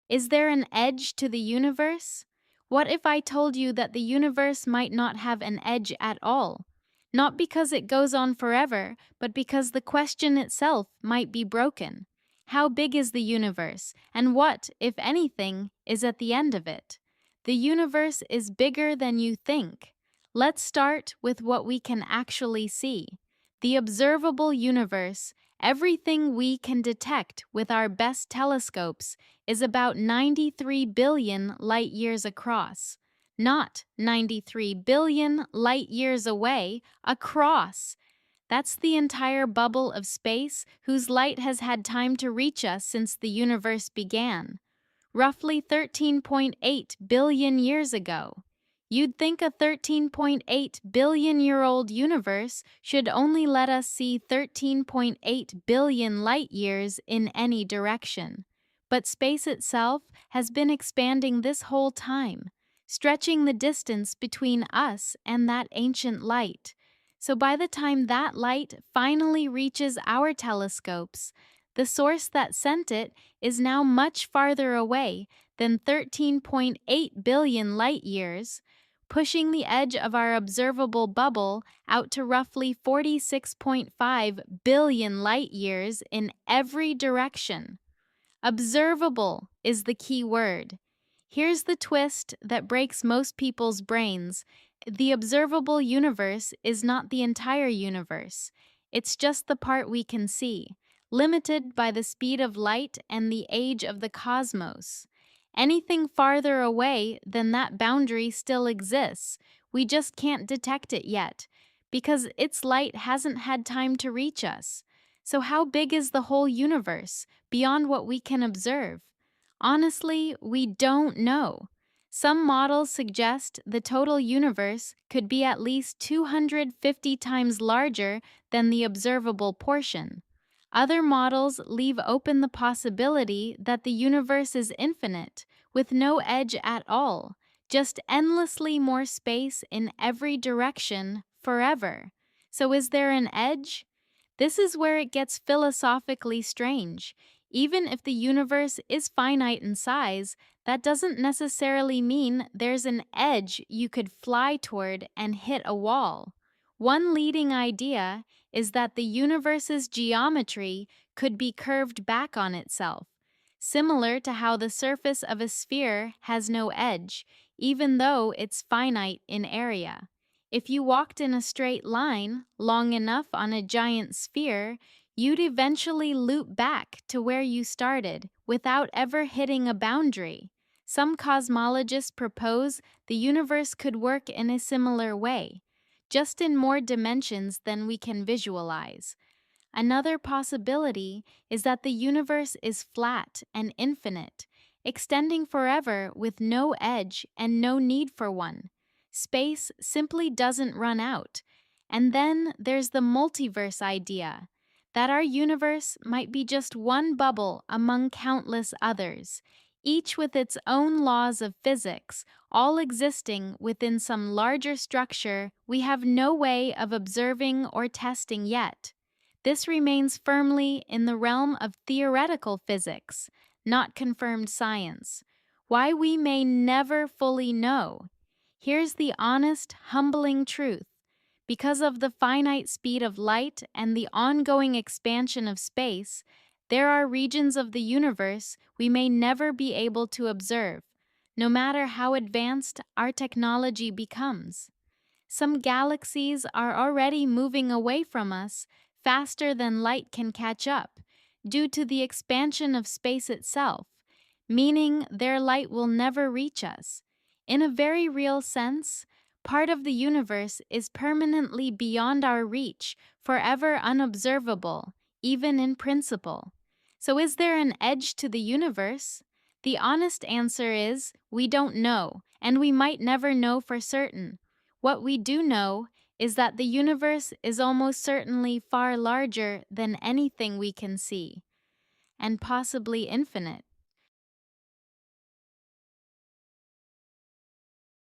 Is there an edge to the universe? What if I told you that the universe might not have an edge at all? Not because it goes on forever, but because the question itself might be broken. How big is the universe, and what, if anything, is at the end of it? The universe is bigger than you think. Let's start with what we can actually see. The observable universe, everything we can detect with our best telescopes, is about 93 billion light years across. Not 93 billion light years away, across. That's the entire bubble of space whose light has had time to reach us since the universe began, roughly 13.8 billion years ago. You'd think a 13.8 billion year old universe should only let us see 13.8 billion light years in any direction. But space itself has been expanding this whole time, stretching the distance between us and that ancient light. So by the time that light finally reaches our telescopes, the source that sent it is now much farther away than 13.8 billion light years, pushing the edge of our observable bubble out to roughly 46.5 billion light years in every direction. Observable is the key word. Here's the twist that breaks most people's brains. The observable universe is not the entire universe. It's just the part we can see, limited by the speed of light and the age of the cosmos. Anything farther away than that boundary still exists. We just can't detect it yet, because its light hasn't had time to reach us. So, how big is the whole universe, beyond what we can observe? Honestly, we don't know. Some models suggest the total universe could be at least 250 times larger than the observable portion. Other models leave open the possibility that the universe is infinite, with no edge at all, just endlessly more space in every direction forever. So, is there an edge? This is where it gets philosophically strange. Even if the universe is finite in size, that doesn't necessarily mean there's an edge you could fly toward and hit a wall. One leading idea is that the universe's geometry could be curved back on itself, similar to how the surface of a sphere has no edge, even though it's finite in area. If you walked in a straight line long enough on a giant sphere, you'd eventually loop back to where you started without ever hitting a boundary. Some cosmologists propose the universe could work in a similar way, just in more dimensions than we can visualize. Another possibility is that the universe is flat and infinite, extending forever with no edge and no need for one. Space simply doesn't run out. And then there's the multiverse idea, that our universe might be just one bubble among countless others, each with its own laws of physics, all existing within some larger structure we have no way of observing or testing yet. This remains firmly in the realm of theoretical physics, not confirmed science. Why we may never fully know. Here's the honest, humbling truth. Because of the finite speed of light and the ongoing expansion of space, there are regions of the universe we may never be able to observe, no matter how advanced our technology becomes. Some galaxies are already moving away from us faster than light can catch up, due to the expansion of space itself, meaning their light will never reach us. In a very real sense, part of the universe is permanently beyond our reach, forever unobservable, even in principle. So, is there an edge to the universe? The honest answer is we don't know, and we might never know for certain. What we do know is that the universe is almost certainly far larger than anything we can see, and possibly infinite.